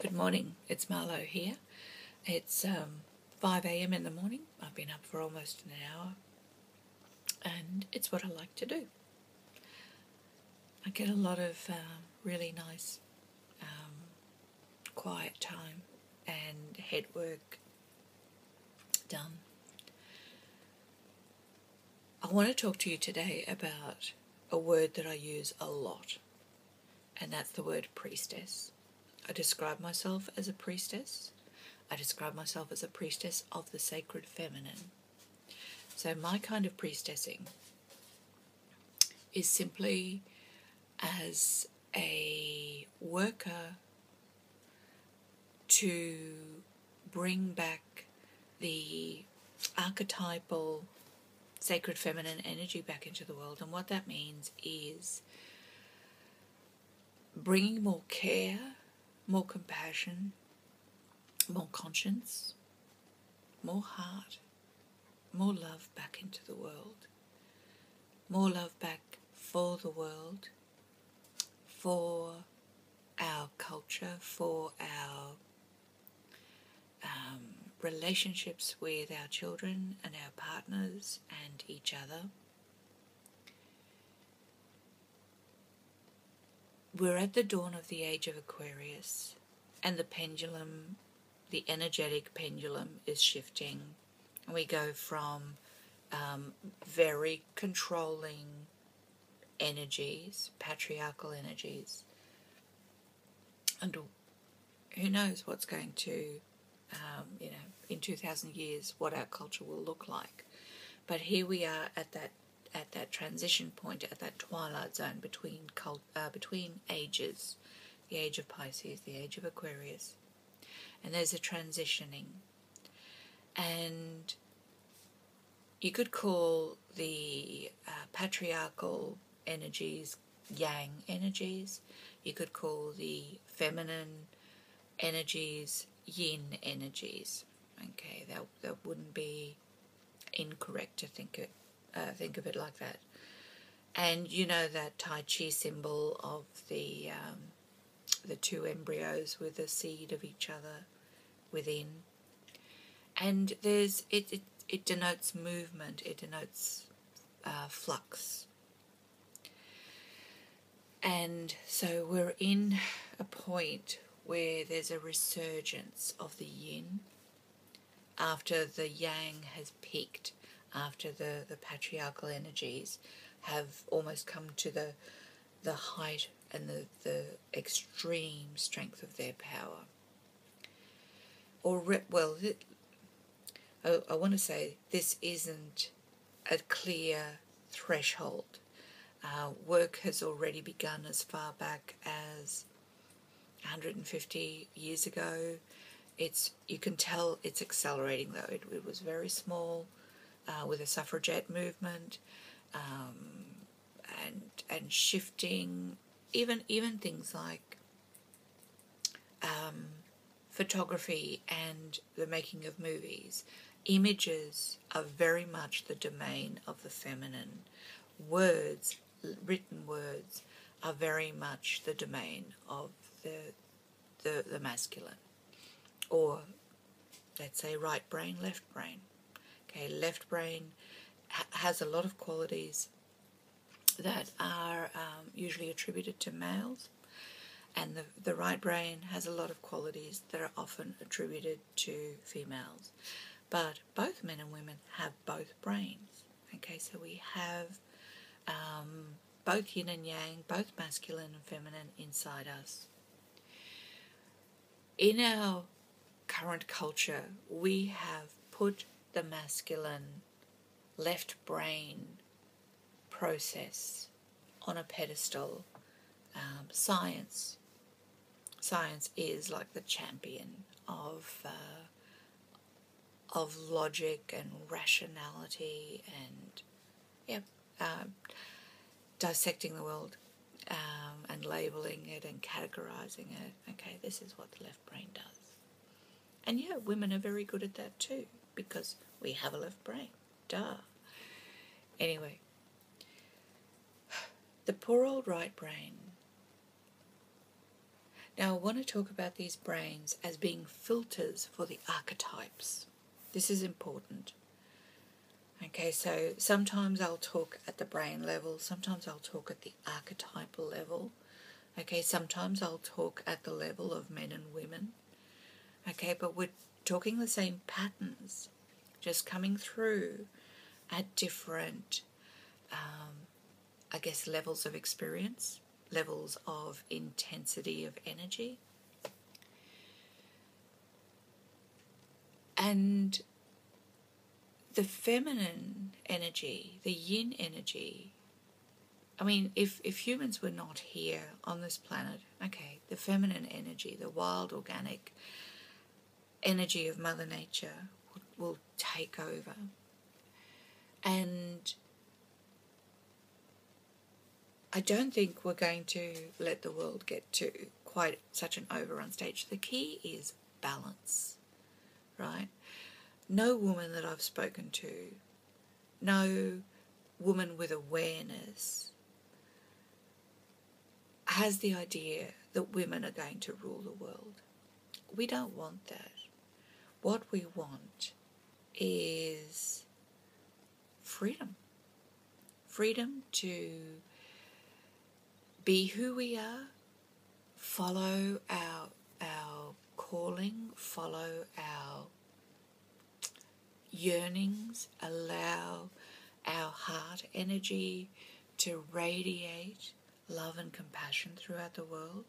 Good morning, it's Marlowe here. It's 5 a.m. in the morning. I've been up for almost an hour and it's what I like to do. I get a lot of really nice quiet time and head work done. I want to talk to you today about a word that I use a lot, and that's the word priestess. I describe myself as a priestess. I describe myself as a priestess of the sacred feminine. So my kind of priestessing is simply as a worker to bring back the archetypal sacred feminine energy back into the world. And what that means is bringing more care, more compassion, more conscience, more heart, more love back into the world. More love back for the world, for our culture, for our relationships with our children and our partners and each other. We're at the dawn of the Age of Aquarius, and the pendulum, the energetic pendulum, is shifting. We go from very controlling energies, patriarchal energies, and who knows what's going to, in 2,000 years, what our culture will look like. But here we are at that transition point, at that twilight zone between ages, the age of Pisces, the age of Aquarius, and there's a transitioning. And you could call the patriarchal energies yang energies. You could call the feminine energies yin energies. Okay, that wouldn't be incorrect to think of it like that. And you know that Tai Chi symbol of the two embryos with a seed of each other within. And it denotes movement, it denotes flux. And so we're in a point where there's a resurgence of the yin after the yang has peaked, after the patriarchal energies have almost come to the height and the extreme strength of their power. I want to say this isn't a clear threshold. Work has already begun as far back as 150 years ago. You can tell it's accelerating though. It was very small with the suffragette movement and shifting, even things like photography and the making of movies. Images are very much the domain of the feminine. Words, written words, are very much the domain of the masculine. Or let's say right brain, left brain. Okay, left brain has a lot of qualities that are usually attributed to males, and the right brain has a lot of qualities that are often attributed to females. But both men and women have both brains. Okay, so we have both yin and yang, both masculine and feminine inside us. In our current culture, we have put the masculine left brain process on a pedestal. Science is like the champion of logic and rationality and dissecting the world and labeling it and categorizing it. Okay, this is what the left brain does. And yeah, women are very good at that too, because we have a left brain. Duh. Anyway, the poor old right brain Now I want to talk about these brains as being filters for the archetypes. This is important. Okay, so sometimes I'll talk at the brain level, sometimes I'll talk at the archetypal level. Okay, sometimes I'll talk at the level of men and women. Okay, but we're talking the same patterns, just coming through at different, I guess, levels of experience, levels of intensity of energy. And the feminine energy, the yin energy, I mean, if humans were not here on this planet, okay, the feminine energy, the wild organic energy of Mother Nature will take over. And I don't think we're going to let the world get to quite such an overrun stage. The key is balance, right? No woman that I've spoken to, no woman with awareness has the idea that women are going to rule the world. We don't want that. What we want is freedom. Freedom to be who we are, follow our calling, follow our yearnings, allow our heart energy to radiate love and compassion throughout the world.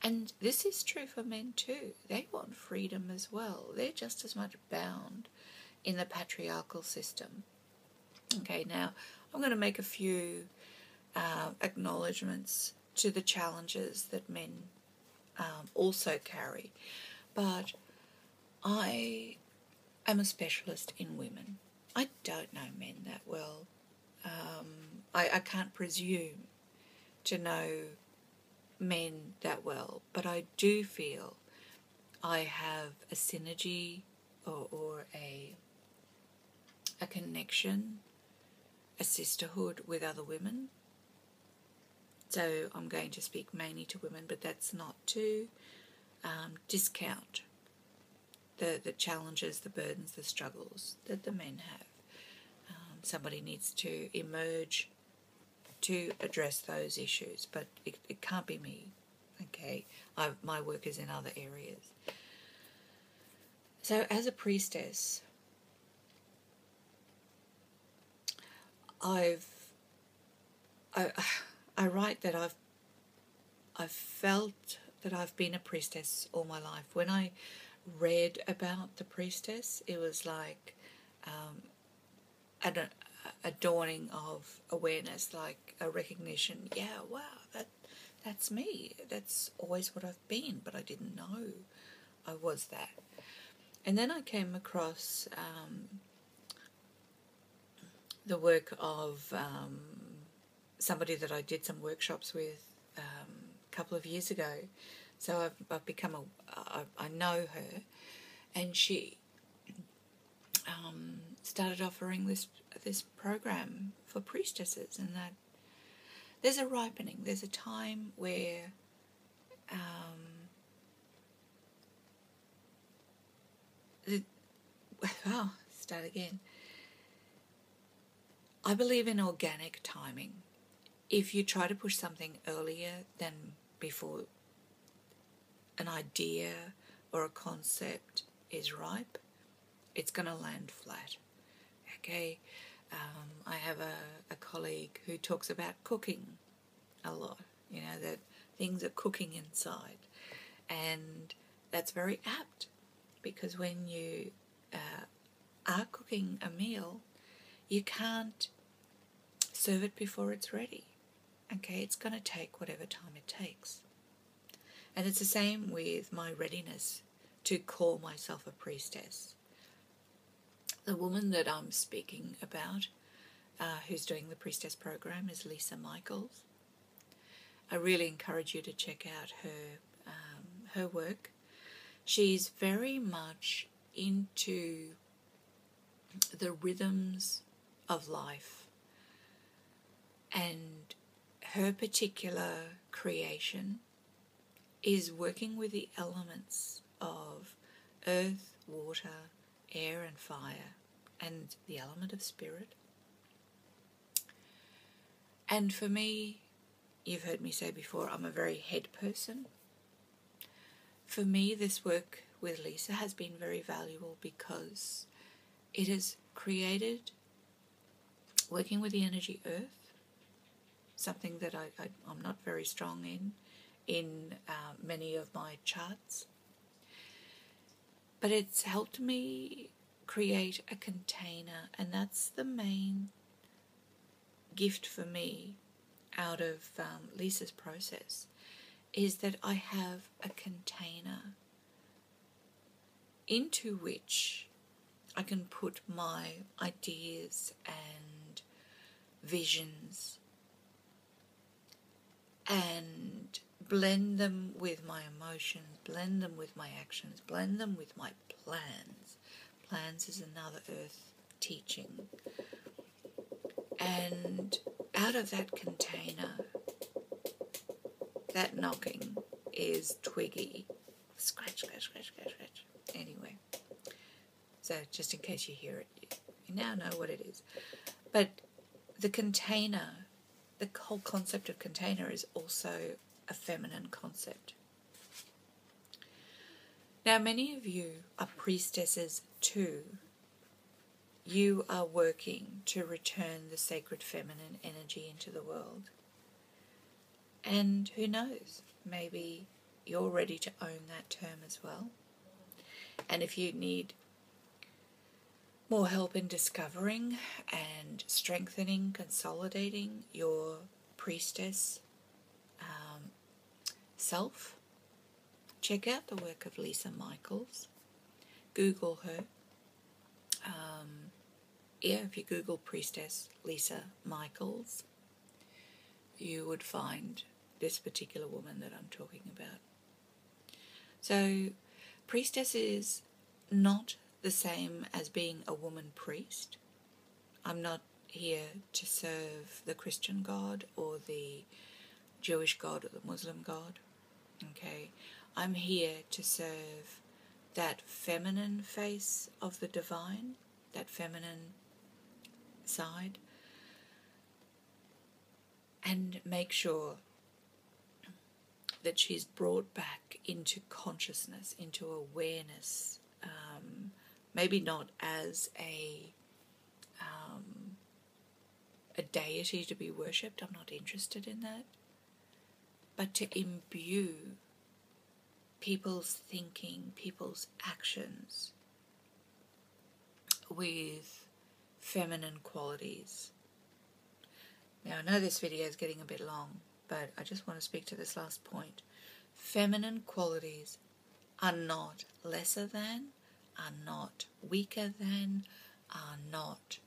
And this is true for men too. They want freedom as well. They're just as much bound in the patriarchal system. Okay, now I'm going to make a few acknowledgements to the challenges that men also carry. But I am a specialist in women. I don't know men that well. I can't presume to know men that well, but I do feel I have a synergy or a connection, a sisterhood with other women. So I'm going to speak mainly to women, but that's not to discount the challenges, the burdens, the struggles that the men have. Somebody needs to emerge to address those issues, but it can't be me, okay? My work is in other areas. So as a priestess, I write that I've felt that I've been a priestess all my life. When I read about the priestess, it was like a dawning of awareness, like a recognition. Yeah, wow, that's me. That's always what I've been, but I didn't know I was that. And then I came across the work of somebody that I did some workshops with a couple of years ago. So I've become I know her, and she started offering this program for priestesses, and that there's a ripening, there's a time where start again. I believe in organic timing. If you try to push something earlier than before an idea or a concept is ripe, it's going to land flat. Okay, I have a colleague who talks about cooking a lot, you know, that things are cooking inside. And that's very apt, because when you are cooking a meal, you can't serve it before it's ready. Okay, it's going to take whatever time it takes. And it's the same with my readiness to call myself a priestess. The woman that I'm speaking about, who's doing the Priestess program, is Lisa Michaels. I really encourage you to check out her work. She's very much into the rhythms of life, and her particular creation is working with the elements of earth, water, air and fire, and the element of spirit. And for me, you've heard me say before, I'm a very head person. For me, this work with Lisa has been very valuable because it has created, working with the energy earth, something that I'm not very strong in many of my charts. But it's helped me create a container, and that's the main gift for me out of Lisa's process, is that I have a container into which I can put my ideas and visions and blend them with my emotions, blend them with my actions, blend them with my plans. Plans is another earth teaching. And out of that container, that knocking is Twiggy. Scratch, scratch, scratch, scratch, scratch. Anyway, so just in case you hear it, you now know what it is. But the container, the whole concept of container is also a feminine concept. Now, many of you are priestesses too. You are working to return the sacred feminine energy into the world. And who knows, maybe you're ready to own that term as well. And if you need more help in discovering and strengthening, consolidating your priestess self, check out the work of Lisa Michaels. Google her. If you Google Priestess Lisa Michaels, you would find this particular woman that I'm talking about. So, priestess is not the same as being a woman priest. I'm not here to serve the Christian God or the Jewish God or the Muslim God. Okay, I'm here to serve that feminine face of the divine, that feminine side, and make sure that she's brought back into consciousness, into awareness, maybe not as a deity to be worshipped. I'm not interested in that. But to imbue people's thinking, people's actions with feminine qualities. Now, I know this video is getting a bit long, but I just want to speak to this last point. Feminine qualities are not lesser than, are not weaker than, are not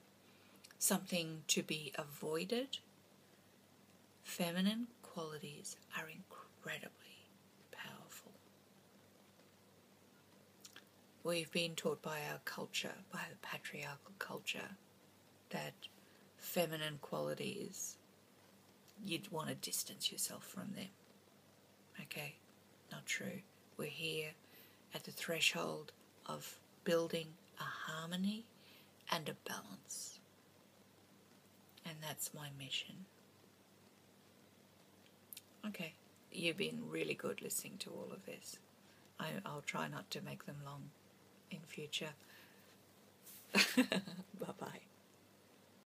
something to be avoided. Feminine qualities are incredibly powerful. We've been taught by our culture, by the patriarchal culture, that feminine qualities, you'd want to distance yourself from them. Okay, not true. We're here at the threshold of building a harmony and a balance. And that's my mission. Okay, you've been really good listening to all of this. I'll try not to make them long in future.